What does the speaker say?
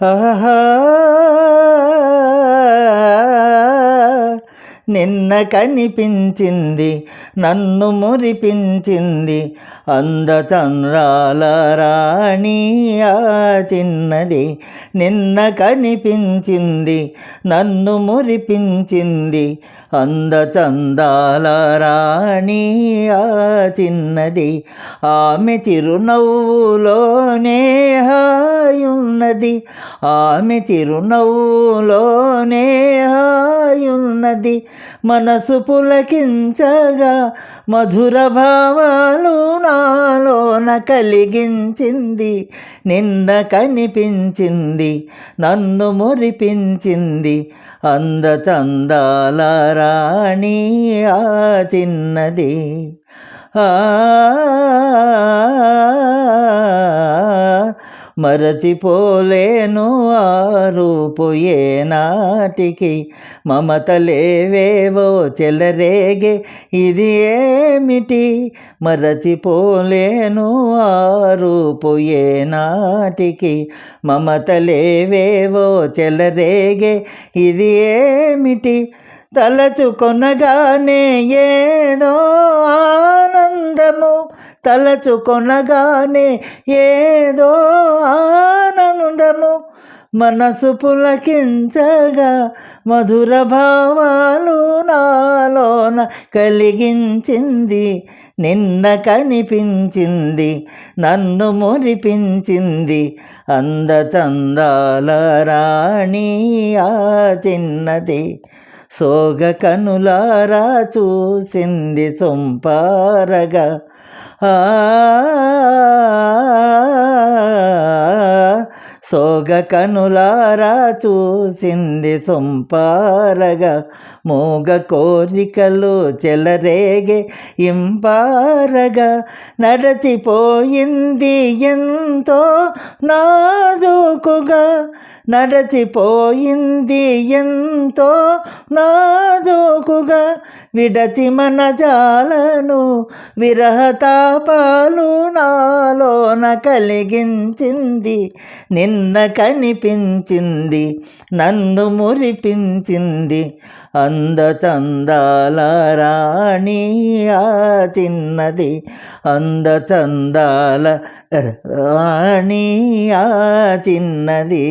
ఆహా నిన్న కనిపించింది నన్ను మురిపించింది అందచంద్రాల రాణి ఆ చిన్నది. నిన్న కనిపించింది నన్ను మురిపించింది అందచందాల రాణి ఆ చిన్నది. ఆమె చిరునవ్వులోనే హాయున్నది, ఆమె చిరునవ్వులోనే హాయున్నది. మనసు పులకించగా మధుర భావాలు నాలోన కలిగించింది. నిన్న కనిపించింది నన్ను మురిపించింది అందచందాల రాణి ఆ చిన్నది. మరచిపోలేను ఆ రూపు ఏనాటికి, మమతలేవేవో చెలరేగే ఇది ఏమిటి. మరచిపోలేను ఆ రూపు ఏనాటికి, మమతలేవేవో చెలరేగే ఇది ఏమిటి. తలచుకొనగానే ఏదో ఆనందము, తలచుకొనగానే ఏదో ఆనందము. మనసు పులకించగా మధుర భావాలు నాలోన కలిగించింది. నిన్న కనిపించింది నన్ను మురిపించింది అందచందాల రాణి ఆ చిన్నది. సోగ కనులారా చూసింది సొంపారగా, సోగ కనులారా చూసింది సొంపారగా. మోగ కోరికలు చెలరేగే ఇంపారగా. నడచిపోయింది ఎంతో నాజూకుగా, నడచిపోయింది ఎంతో నాజూకుగా. విడచి మన జాలను విరహతాపాలు నాలోన కలిగించింది. నిన్న కనిపించింది నన్ను మురిపించింది అందచందాల రాణి ఆ చిన్నది. అందచందాల రాణి ఆ చిన్నది.